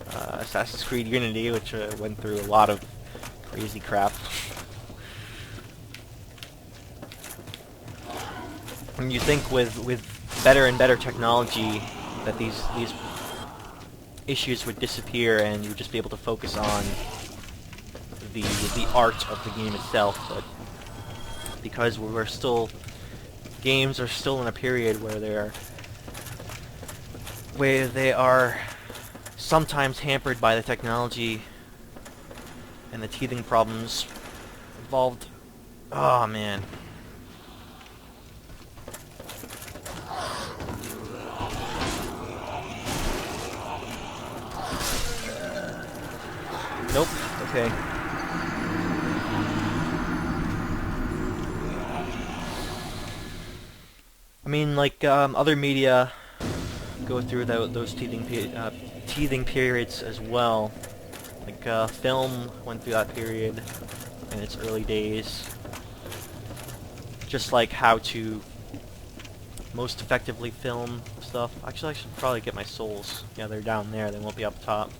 [SPEAKER 1] Assassin's Creed Unity, which went through a lot of crazy crap. And you think with better and better technology that these issues would disappear and you'd just be able to focus on the art of the game itself, but because games are still in a period where they are sometimes hampered by the technology and the teething problems involved. Oh man. Nope. Okay. I mean, like, other media go through those teething periods as well. Like, film went through that period in its early days. Just like how to most effectively film stuff. Actually, I should probably get my souls. Yeah, they're down there. They won't be up top.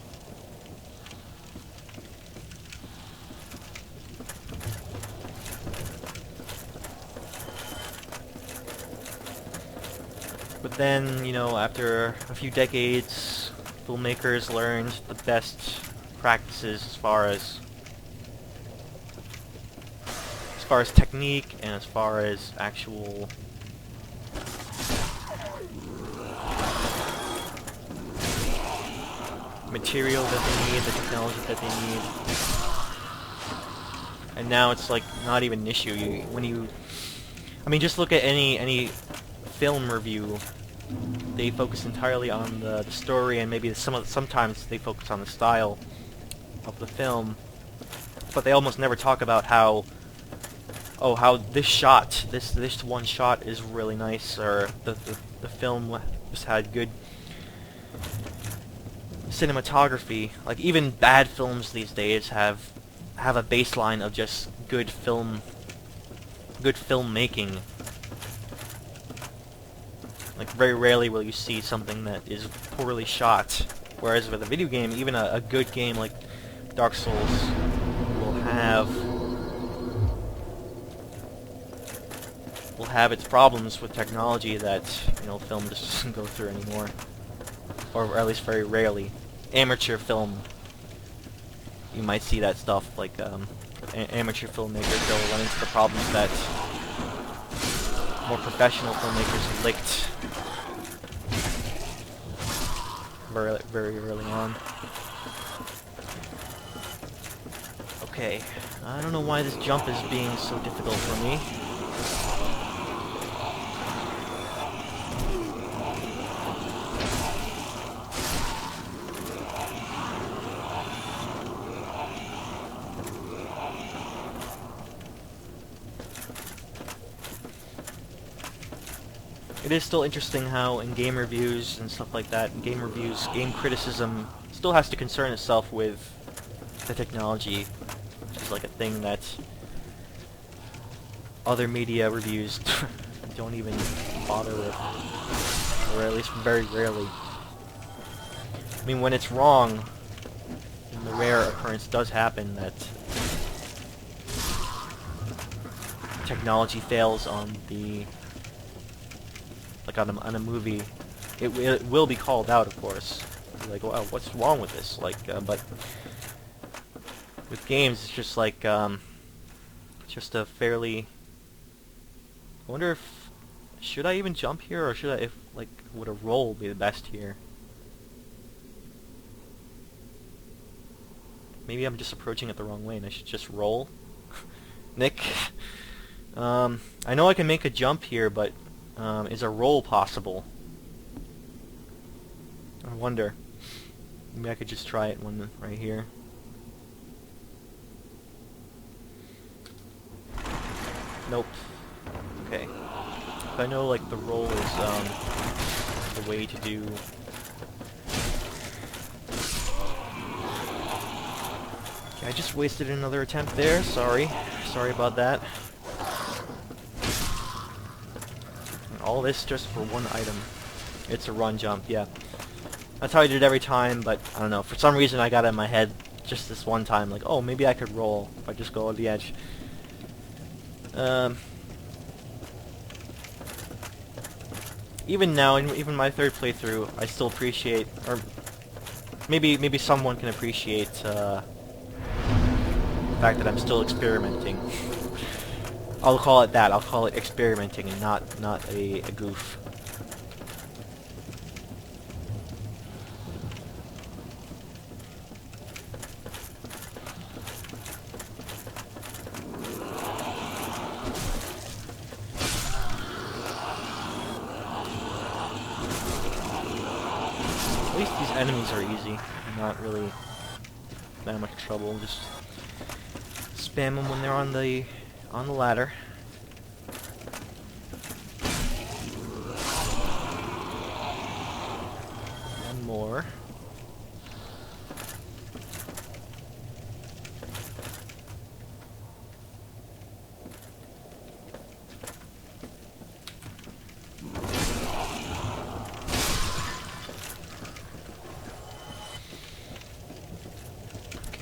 [SPEAKER 1] But then, you know, after a few decades, filmmakers learned the best practices as far as technique and as far as actual material that they need, the technology that they need. And now it's like not even an issue. I mean, just look at any film review. They focus entirely on the story, and maybe sometimes they focus on the style of the film, but they almost never talk about how this one shot is really nice, or the film just had good cinematography. Like, even bad films these days have a baseline of just good filmmaking. Like, very rarely will you see something that is poorly shot. Whereas with a video game, even a good game like Dark Souls will have its problems with technology that, you know, film just doesn't go through anymore. Or at least very rarely. Amateur film, you might see that stuff, like, amateur filmmakers, they'll run into the problems that more professional filmmakers licked very early on. Okay, I don't know why this jump is being so difficult for me. It is still interesting how in game reviews and stuff like that, game criticism still has to concern itself with the technology, which is like a thing that other media reviews don't even bother with, or at least very rarely. I mean, when it's wrong, and the rare occurrence does happen that technology fails on on a movie, it will be called out, of course. Like, wow, what's wrong with this? Like, but with games, it's just like, just a fairly. I wonder if should I even jump here, or would a roll be the best here? Maybe I'm just approaching it the wrong way, and I should just roll. Nick, I know I can make a jump here, but. Is a roll possible? I wonder. Maybe I could just try it right here. Nope. Okay. I know, like, the roll is the way to do Okay, I just wasted another attempt there. Sorry. Sorry about that. And all this just for one item. It's a run jump, yeah. That's how I did it every time, but I don't know. For some reason I got it in my head just this one time, like, oh, maybe I could roll if I just go on the edge. Even now, even my third playthrough, I still appreciate, or maybe someone can appreciate the fact that I'm still experimenting. I'll call it that. I'll call it experimenting and not a goof. At least these enemies are easy. Not really that much trouble. Just spam them when they're on the ladder. One more.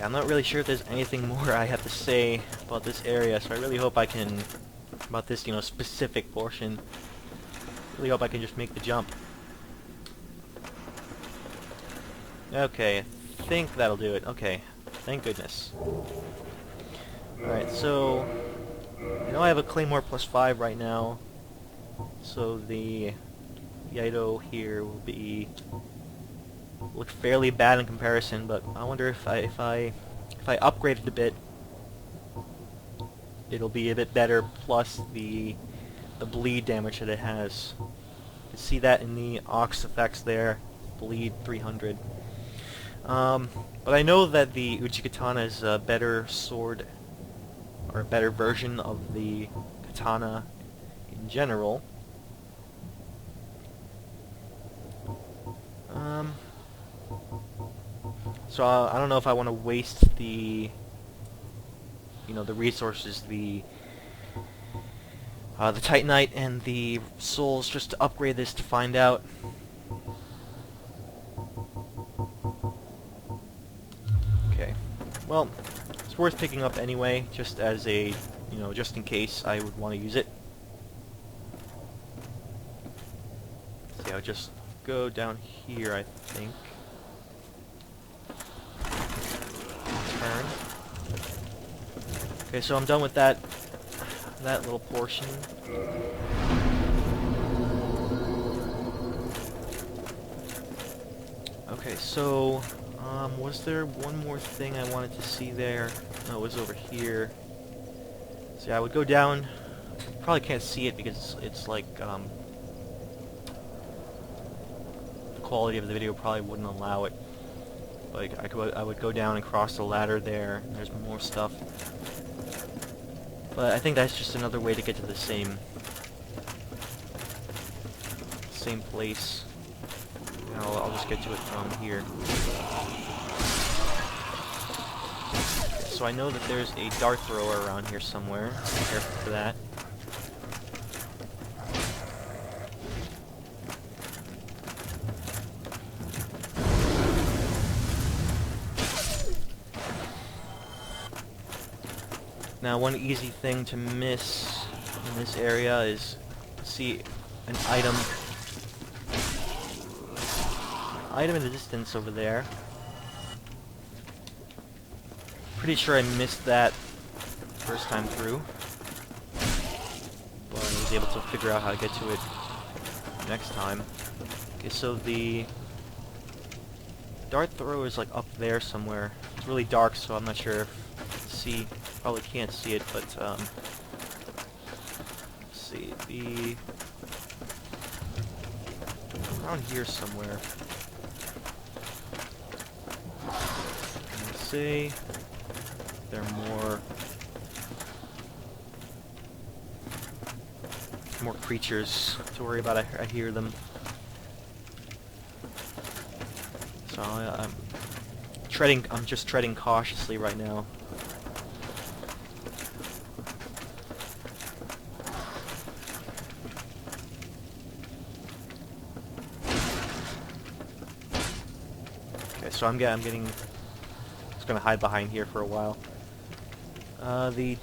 [SPEAKER 1] I'm not really sure if there's anything more I have to say about this area, so I really hope I can, about this, you know, specific portion, really hope I can just make the jump. Okay, I think that'll do it. Okay, thank goodness. Alright, so, I know I have a Claymore +5 right now, so the Yaito here will look fairly bad in comparison, but I wonder if I upgrade it a bit, it'll be a bit better, plus the bleed damage that it has. You can see that in the Ox effects there, bleed 300. But I know that the Uchi Katana is a better sword, or a better version of the katana in general. So I don't know if I want to waste the, you know, the resources, the Titanite and the souls just to upgrade this to find out. Okay, well, it's worth picking up anyway, just as a, you know, just in case I would want to use it. See, I'll just go down here, I think. Turn. Okay, so I'm done with that little portion. Okay, so was there one more thing I wanted to see there? No, it was over here. So yeah, I would go down. Probably can't see it because it's like the quality of the video probably wouldn't allow it. Like I would go down and cross the ladder there. And there's more stuff, but I think that's just another way to get to the same place. And I'll just get to it from here. So I know that there's a dart thrower around here somewhere. Be careful for that. Now, one easy thing to miss in this area is see an item in the distance over there. Pretty sure I missed that first time through, but I was able to figure out how to get to it next time. Okay, so the dart thrower is like up there somewhere. It's really dark, so I'm not sure if probably can't see it, but let's see, around here somewhere. Let's see, there are more creatures to worry about. I hear them. So I'm I'm just treading cautiously right now. Okay, so I'm getting just gonna hide behind here for a while. The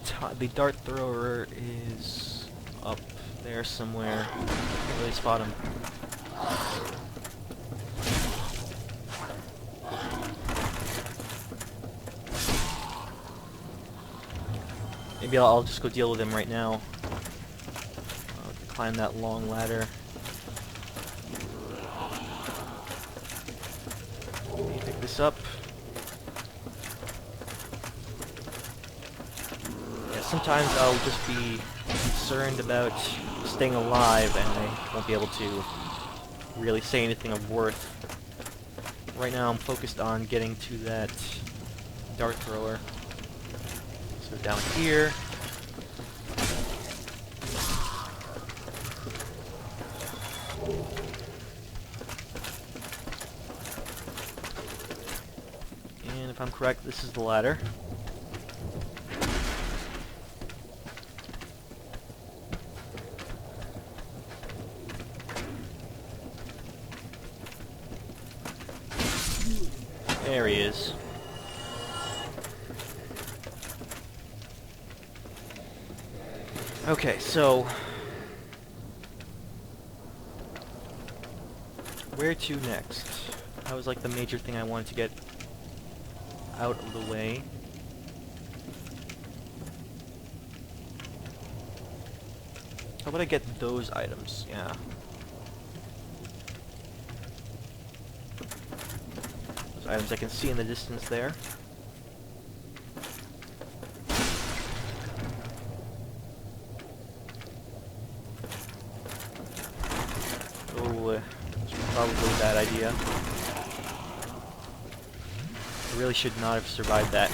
[SPEAKER 1] dart thrower is up there somewhere. Can't really spot him. Maybe I'll just go deal with him right now. Climb that long ladder. Let me pick this up. Yeah, sometimes I'll just be concerned about staying alive and I won't be able to really say anything of worth. Right now I'm focused on getting to that dart thrower. So down here. And if I'm correct, this is the ladder. There he is. Okay, so where to next? That was like the major thing I wanted to get out of the way. How about I get those items? Yeah. Those items I can see in the distance there. Probably a bad idea. I really should not have survived that.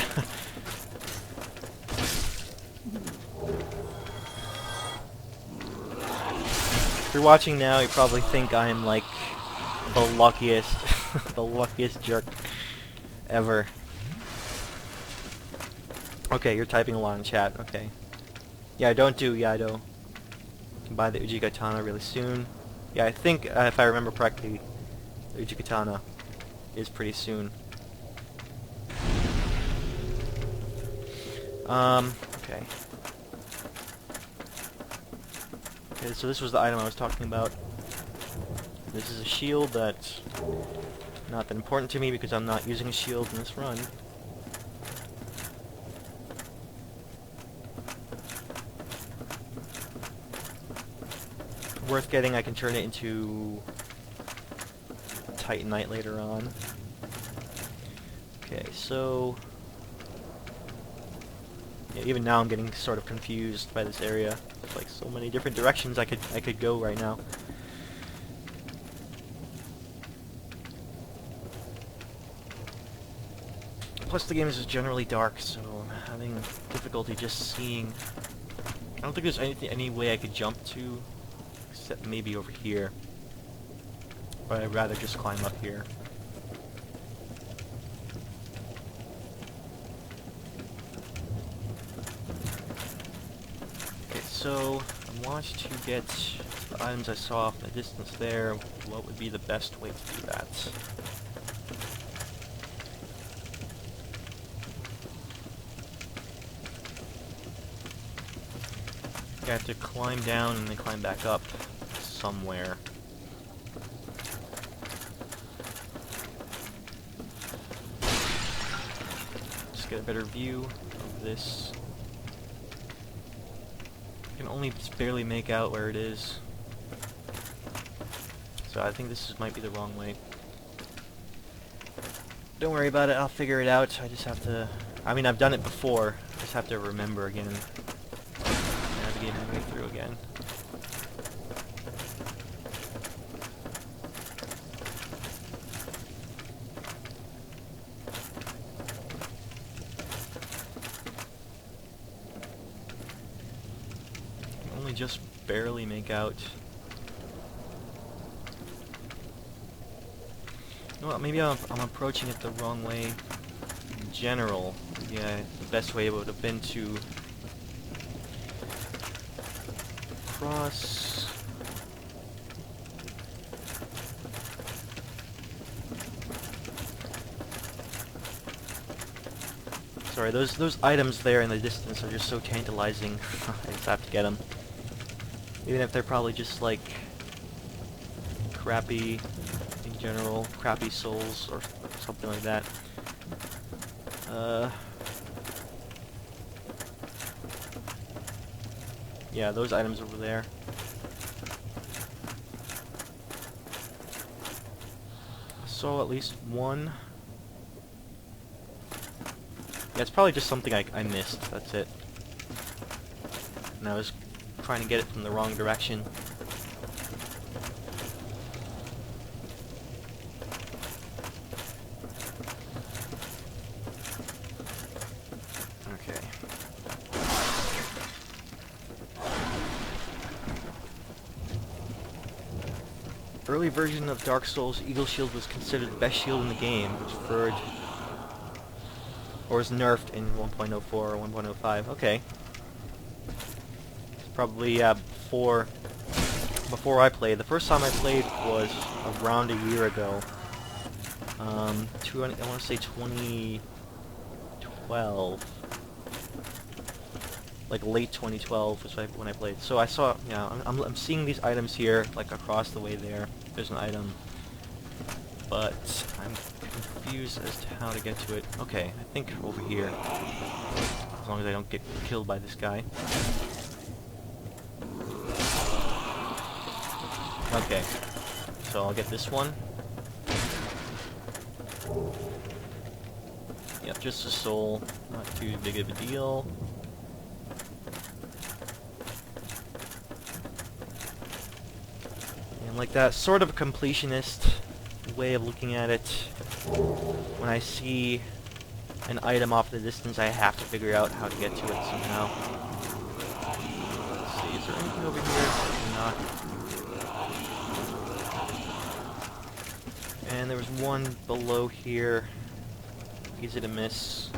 [SPEAKER 1] If you're watching now, you probably think I'm like the luckiest, the luckiest jerk ever. Okay, you're typing a lot in chat. Okay. Yeah, don't do Yaido. Can buy the Uji Katana really soon. Yeah, I think, if I remember correctly, the Uji Katana is pretty soon. Okay. Okay, so this was the item I was talking about. This is a shield that's not that important to me because I'm not using a shield in this run. Worth getting. I can turn it into Titanite later on. Okay, so yeah, even now I'm getting sort of confused by this area. There's like so many different directions I could go right now. Plus the game is just generally dark, so I'm having difficulty just seeing. I don't think there's any way I could jump to. Except maybe over here. But I'd rather just climb up here. Okay, so I want to get the items I saw off in the distance there. What would be the best way to do that? I have to climb down and then climb back up somewhere. Just get a better view of this. I can only just barely make out where it is. So I think this might be the wrong way. Don't worry about it, I'll figure it out. I just have to... I mean, I've done it before. I just have to remember again. Navigate my way through again. Only just barely make out. You know what, maybe I'm approaching it the wrong way. general, yeah, the best way would have been to cross. Sorry, those items there in the distance are just so tantalizing. I just have to get them, even if they're probably just like crappy in general, crappy souls or something like that. Yeah, those items over there. I saw at least one. Yeah, it's probably just something I missed, that's it. And I was trying to get it from the wrong direction. Okay. Early version of Dark Souls, Eagle Shield was considered the best shield in the game, which referred or was nerfed in 1.04 or 1.05. Okay. It's probably before I played. The first time I played was around a year ago. I want to say 2012. Like late 2012 was when I played. So I saw, yeah, I'm seeing these items here, like across the way there. There's an item, but I'm confused as to how to get to it. Okay, I think over here. As long as I don't get killed by this guy. Okay, so I'll get this one. Yep, just a soul, not too big of a deal. And like that sort of a completionist way of looking at it, when I see an item off in the distance, I have to figure out how to get to it somehow. Let's see, is there anything over here? Not. And there was one below here. Easy to miss.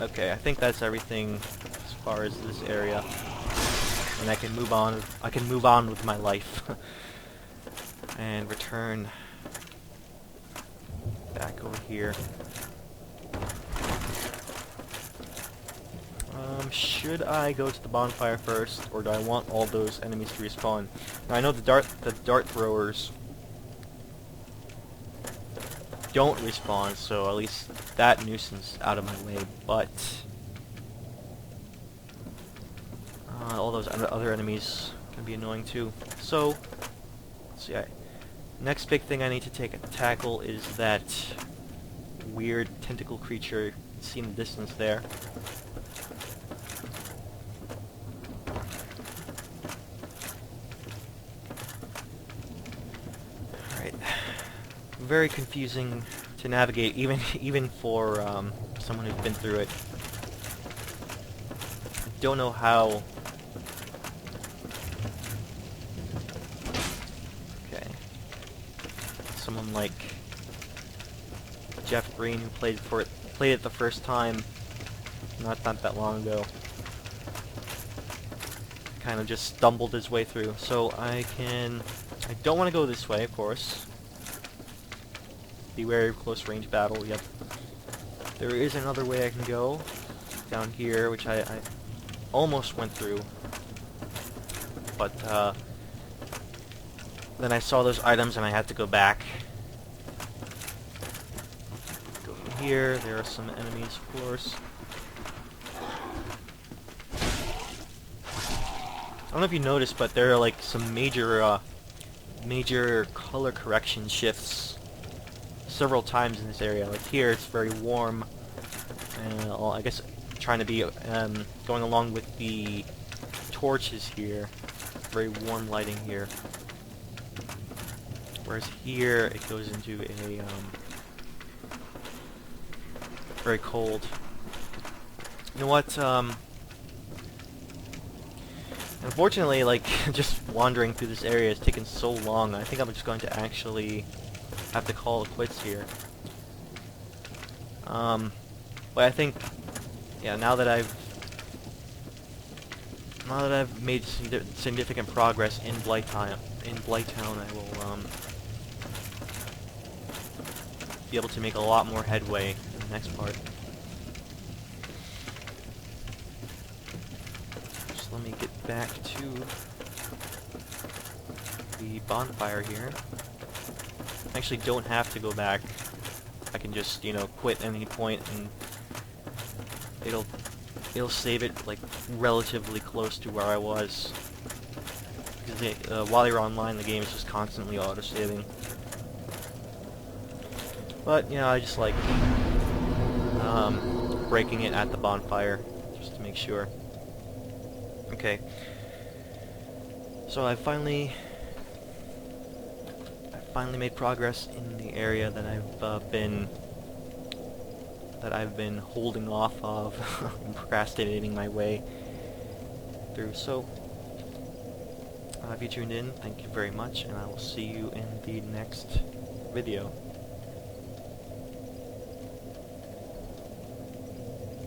[SPEAKER 1] Okay, I think that's everything as far as this area. And I can move on. I can move on with my life and return back over here. Should I go to the bonfire first, or do I want all those enemies to respawn? Now I know the dart throwers don't respawn, so at least that nuisance out of my way. But all those other enemies can be annoying too. So, let's see. Next big thing I need to tackle is that weird tentacle creature you see in the distance there. Alright. Very confusing to navigate, even for someone who's been through it. I don't know how. Someone like Jeff Green, who played it the first time not that long ago, kind of just stumbled his way through. So I don't want to go this way, of course. Be wary of close range battle. Yep. There is another way I can go down here, which I almost went through, but then I saw those items and I had to go back. Go from here. There are some enemies, of course. I don't know if you noticed, but there are like some major color correction shifts several times in this area. Like here, it's very warm, and I guess trying to be going along with the torches here. Very warm lighting here. Whereas here, it goes into a, very cold. You know what, unfortunately, like, just wandering through this area has taken so long, I think I'm just going to actually have to call it quits here. But I think, yeah, now that I've made significant progress in Blighttown, I will be able to make a lot more headway in the next part. Just let me get back to the bonfire here. I actually don't have to go back. I can just, you know, quit at any point and it'll save it like relatively close to where I was. Because while you're online, the game is just constantly auto-saving. But you know, I just like breaking it at the bonfire just to make sure. Okay. So I finally made progress in the area that I've been holding off of, procrastinating my way through. So, if you tuned in, thank you very much, and I will see you in the next video.